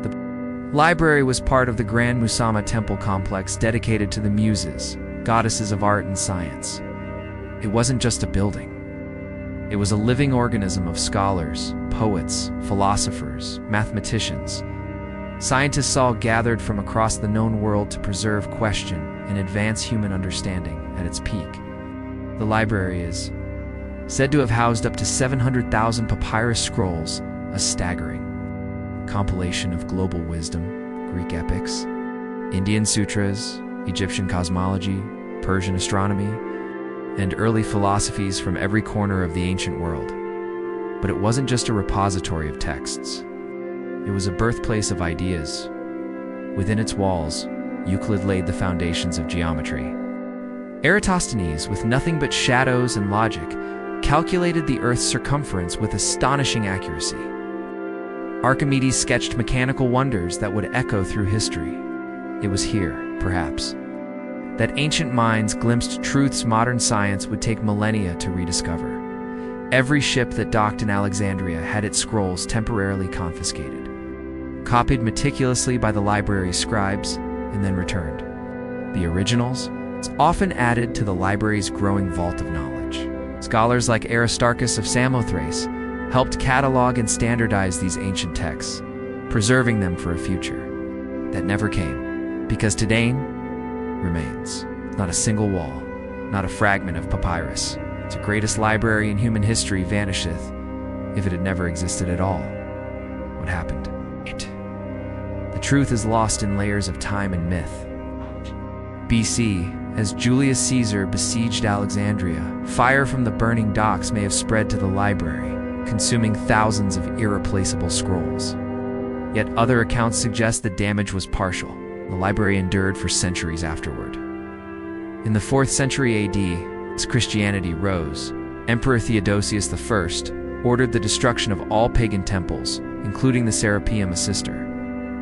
The library was part of the Grand Musama temple complex dedicated to the Muses, goddesses of art and science. It wasn't just a building. It was a living organism of scholars, poets, philosophers, mathematicians. Scientists all gathered from across the known world to preserve, question, and advance human understanding at its peak. The library is said to have housed up to 700,000 papyrus scrolls, a staggering compilation of global wisdom, Greek epics, Indian sutras, Egyptian cosmology, Persian astronomy, and early philosophies from every corner of the ancient world. But it wasn't just a repository of texts. It was a birthplace of ideas. Within its walls, Euclid laid the foundations of geometry. Eratosthenes, with nothing but shadows and logic, calculated the Earth's circumference with astonishing accuracy. Archimedes sketched mechanical wonders that would echo through history. It was here, perhaps, that ancient minds glimpsed truths modern science would take millennia to rediscover. Every ship that docked in Alexandria had its scrolls temporarily confiscated, copied meticulously by the library's scribes, and then returned. The originals, often added to the library's growing vault of knowledge. Scholars like Aristarchus of Samothrace helped catalog and standardize these ancient texts, preserving them for a future that never came, because today remains. Not a single wall, not a fragment of papyrus. The greatest library in human history vanisheth, if it had never existed at all. What happened? The truth is lost in layers of time and myth. BC, as Julius Caesar besieged Alexandria, fire from the burning docks may have spread to the library, consuming thousands of irreplaceable scrolls. Yet other accounts suggest the damage was partial. The library endured for centuries afterward. In the 4th century AD, as Christianity rose, Emperor Theodosius I ordered the destruction of all pagan temples, including the Serapeum, a sister.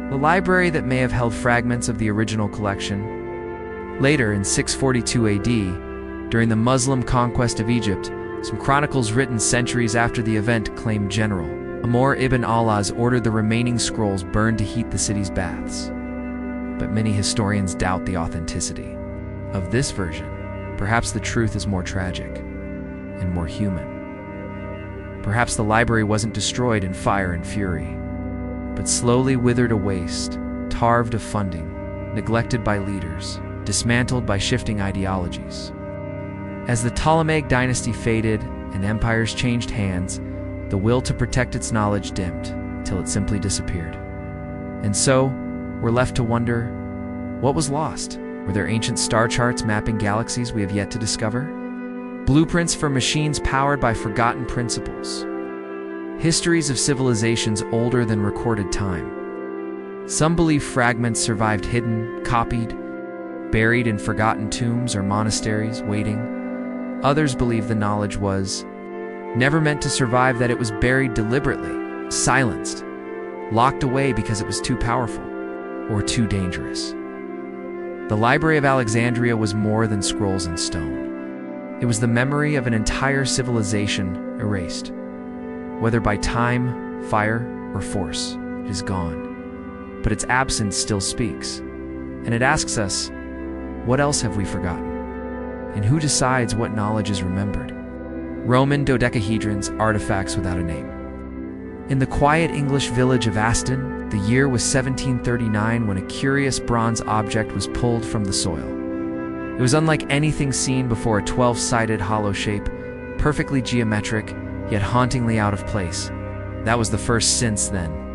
The library that may have held fragments of the original collection. Later, in 642 AD, during the Muslim conquest of Egypt, some chronicles written centuries after the event claimed General Amr ibn al-As ordered the remaining scrolls burned to heat the city's baths. But many historians doubt the authenticity of this version. Perhaps the truth is more tragic and more human. Perhaps the library wasn't destroyed in fire and fury, but slowly withered to waste, starved of funding, neglected by leaders, dismantled by shifting ideologies. As the Ptolemaic dynasty faded and empires changed hands, the will to protect its knowledge dimmed, till it simply disappeared. And so, we're left to wonder, what was lost? Were there ancient star charts mapping galaxies we have yet to discover? Blueprints for machines powered by forgotten principles? Histories of civilizations older than recorded time? Some believe fragments survived hidden, copied, buried in forgotten tombs or monasteries, waiting. Others believe the knowledge was never meant to survive, that it was buried deliberately, silenced, locked away because it was too powerful or too dangerous. The Library of Alexandria was more than scrolls and stone. It was the memory of an entire civilization erased. Whether by time, fire, or force, it is gone. But its absence still speaks. And it asks us, what else have we forgotten? And who decides what knowledge is remembered? Roman dodecahedrons, artifacts without a name. In the quiet English village of Aston, the year was 1739 when a curious bronze object was pulled from the soil. It was unlike anything seen before, a 12-sided hollow shape, perfectly geometric, yet hauntingly out of place. That was the first since then.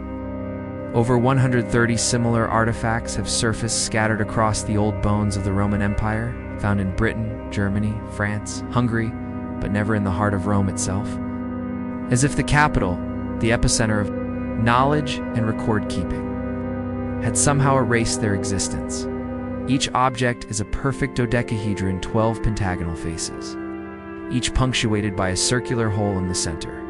Over 130 similar artifacts have surfaced scattered across the old bones of the Roman Empire, found in Britain, Germany, France, Hungary, but never in the heart of Rome itself. As if the capital, the epicenter of knowledge and record-keeping, had somehow erased their existence. Each object is a perfect dodecahedron, 12 pentagonal faces, each punctuated by a circular hole in the center.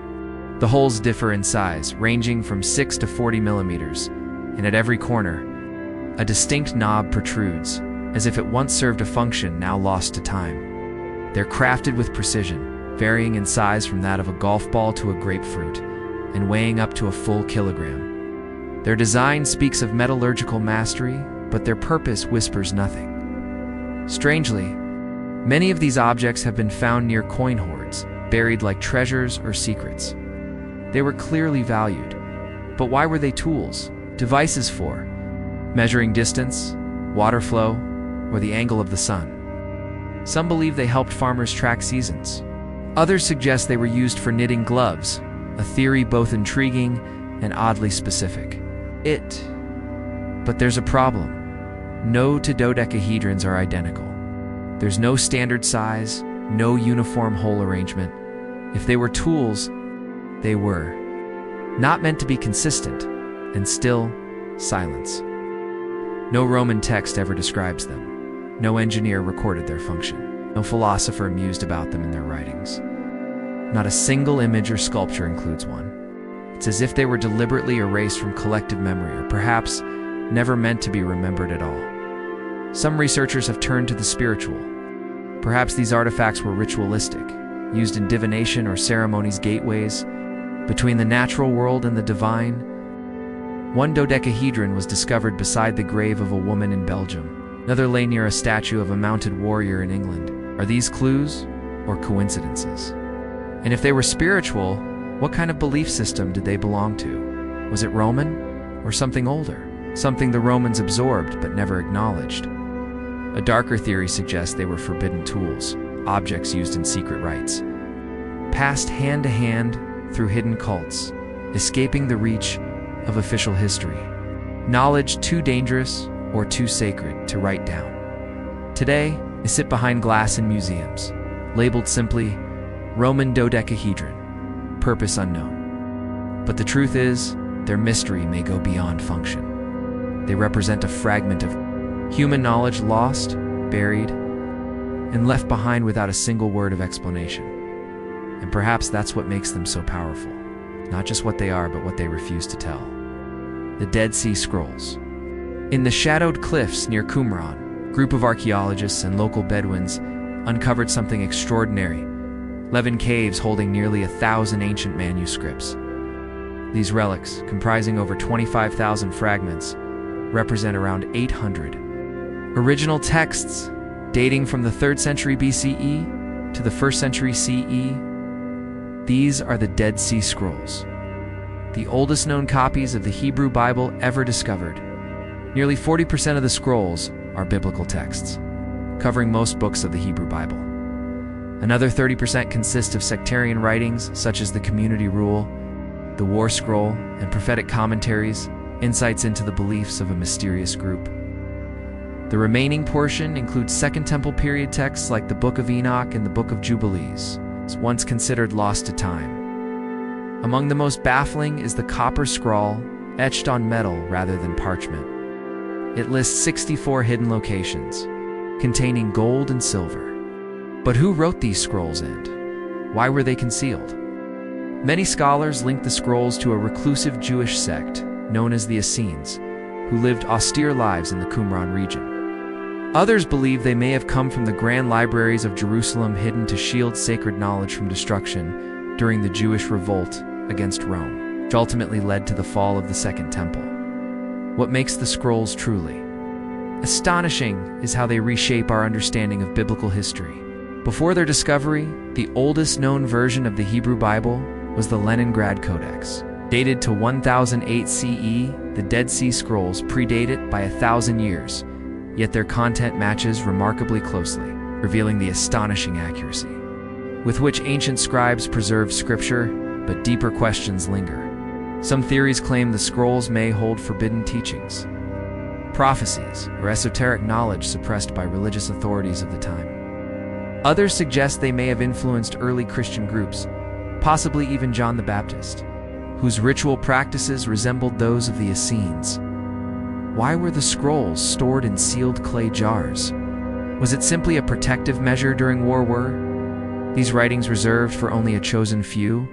The holes differ in size, ranging from 6 to 40 millimeters, and at every corner, a distinct knob protrudes, as if it once served a function now lost to time. They're crafted with precision, varying in size from that of a golf ball to a grapefruit, and weighing up to a full kilogram. Their design speaks of metallurgical mastery, but their purpose whispers nothing. Strangely, many of these objects have been found near coin hoards, buried like treasures or secrets. They were clearly valued, but why were they tools, devices for? Measuring distance, water flow, or the angle of the sun. Some believe they helped farmers track seasons. Others suggest they were used for knitting gloves, a theory both intriguing and oddly specific. But there's a problem. No two dodecahedrons are identical. There's no standard size, no uniform hole arrangement. If they were tools, they were not meant to be consistent, and still, silence. No Roman text ever describes them. No engineer recorded their function. No philosopher mused about them in their writings. Not a single image or sculpture includes one. It's as if they were deliberately erased from collective memory, or perhaps never meant to be remembered at all. Some researchers have turned to the spiritual. Perhaps these artifacts were ritualistic, used in divination or ceremonies, gateways between the natural world and the divine. One dodecahedron was discovered beside the grave of a woman in Belgium. Another lay near a statue of a mounted warrior in England. Are these clues or coincidences? And if they were spiritual, what kind of belief system did they belong to? Was it Roman or something older? Something the Romans absorbed but never acknowledged? A darker theory suggests they were forbidden tools, objects used in secret rites, passed hand to hand through hidden cults, escaping the reach of official history. Knowledge too dangerous or too sacred to write down. Today, they sit behind glass in museums, labeled simply Roman dodecahedron, purpose unknown. But the truth is, their mystery may go beyond function. They represent a fragment of human knowledge lost, buried, and left behind without a single word of explanation. And perhaps that's what makes them so powerful. Not just what they are, but what they refuse to tell. The Dead Sea Scrolls. In the shadowed cliffs near Qumran, a group of archaeologists and local Bedouins uncovered something extraordinary. 11 caves holding nearly 1,000 ancient manuscripts. These relics, comprising over 25,000 fragments, represent around 800 original texts dating from the 3rd century BCE to the 1st century CE. These are the Dead Sea Scrolls, the oldest known copies of the Hebrew Bible ever discovered. Nearly 40% of the scrolls are biblical texts, covering most books of the Hebrew Bible. Another 30% consist of sectarian writings such as the Community Rule, the War Scroll, and prophetic commentaries, insights into the beliefs of a mysterious group. The remaining portion includes Second Temple period texts like the Book of Enoch and the Book of Jubilees, once considered lost to time. Among the most baffling is the copper scroll, etched on metal rather than parchment. It lists 64 hidden locations, containing gold and silver. But who wrote these scrolls and why were they concealed? Many scholars link the scrolls to a reclusive Jewish sect known as the Essenes, who lived austere lives in the Qumran region. Others believe they may have come from the grand libraries of Jerusalem hidden to shield sacred knowledge from destruction during the Jewish revolt against Rome, which ultimately led to the fall of the Second Temple. What makes the scrolls truly astonishing is how they reshape our understanding of biblical history. Before their discovery, the oldest known version of the Hebrew Bible was the Leningrad Codex. Dated to 1008 CE, the Dead Sea Scrolls predate it by 1,000 years, yet their content matches remarkably closely, revealing the astonishing accuracy with which ancient scribes preserved scripture, but deeper questions linger. Some theories claim the scrolls may hold forbidden teachings, prophecies, or esoteric knowledge suppressed by religious authorities of the time. Others suggest they may have influenced early Christian groups, possibly even John the Baptist, whose ritual practices resembled those of the Essenes. Why were the scrolls stored in sealed clay jars? Was it simply a protective measure during war? Were these writings reserved for only a chosen few?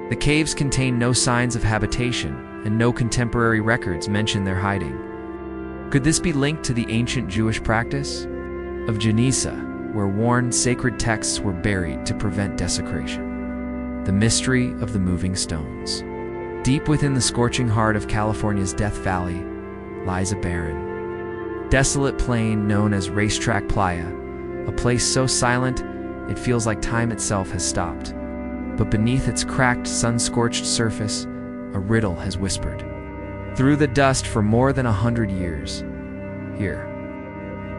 The caves contain no signs of habitation, and no contemporary records mention their hiding. Could this be linked to the ancient Jewish practice of Genesa, where worn sacred texts were buried to prevent desecration? The mystery of the moving stones. Deep within the scorching heart of California's Death Valley lies a barren, desolate plain known as Racetrack Playa, a place so silent it feels like time itself has stopped. But beneath its cracked, sun-scorched surface, a riddle has whispered through the dust for more than 100 years. Here,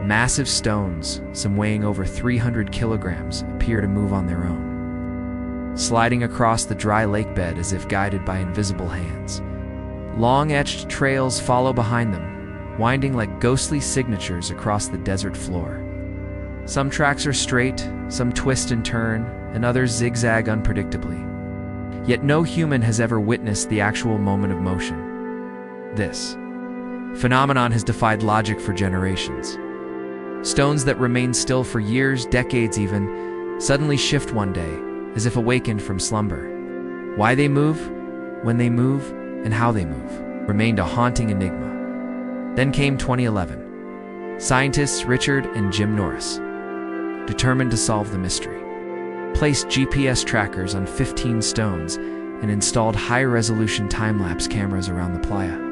massive stones, some weighing over 300 kilograms, appear to move on their own, sliding across the dry lake bed as if guided by invisible hands. Long etched trails follow behind them, winding like ghostly signatures across the desert floor. Some tracks are straight, some twist and turn, and others zigzag unpredictably. Yet no human has ever witnessed the actual moment of motion. This phenomenon has defied logic for generations. Stones that remain still for years, decades even, suddenly shift one day, as if awakened from slumber. Why they move, when they move, and how they move remained a haunting enigma. Then came 2011. Scientists Richard and Jim Norris, determined to solve the mystery, placed GPS trackers on 15 stones and installed high-resolution time-lapse cameras around the playa.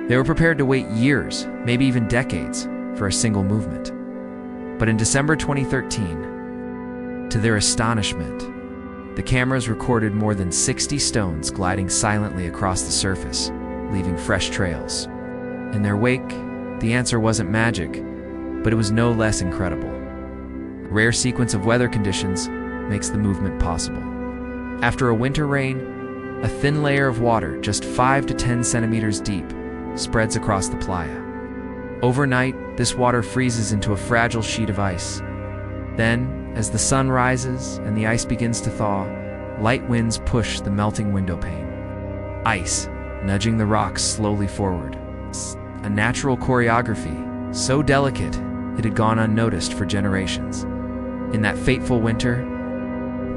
They were prepared to wait years, maybe even decades, for a single movement. But in December 2013, to their astonishment, the cameras recorded more than 60 stones gliding silently across the surface, leaving fresh trails. In their wake, the answer wasn't magic, but it was no less incredible. A rare sequence of weather conditions makes the movement possible. After a winter rain, a thin layer of water, just 5 to 10 centimeters deep, spreads across the playa. Overnight, this water freezes into a fragile sheet of ice. Then, as the sun rises and the ice begins to thaw, light winds push the melting window pane. Ice, nudging the rocks slowly forward. A natural choreography, so delicate it had gone unnoticed for generations. In that fateful winter,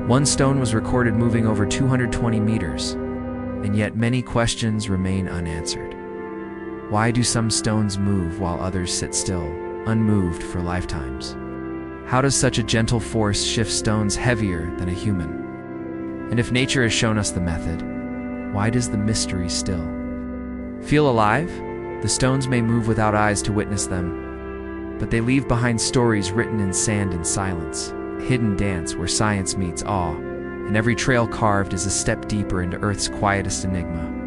one stone was recorded moving over 220 meters, and yet many questions remain unanswered. Why do some stones move while others sit still, unmoved for lifetimes? How does such a gentle force shift stones heavier than a human? And if nature has shown us the method, why does the mystery still feel alive? The stones may move without eyes to witness them, but they leave behind stories written in sand and silence, a hidden dance where science meets awe, and every trail carved is a step deeper into Earth's quietest enigma.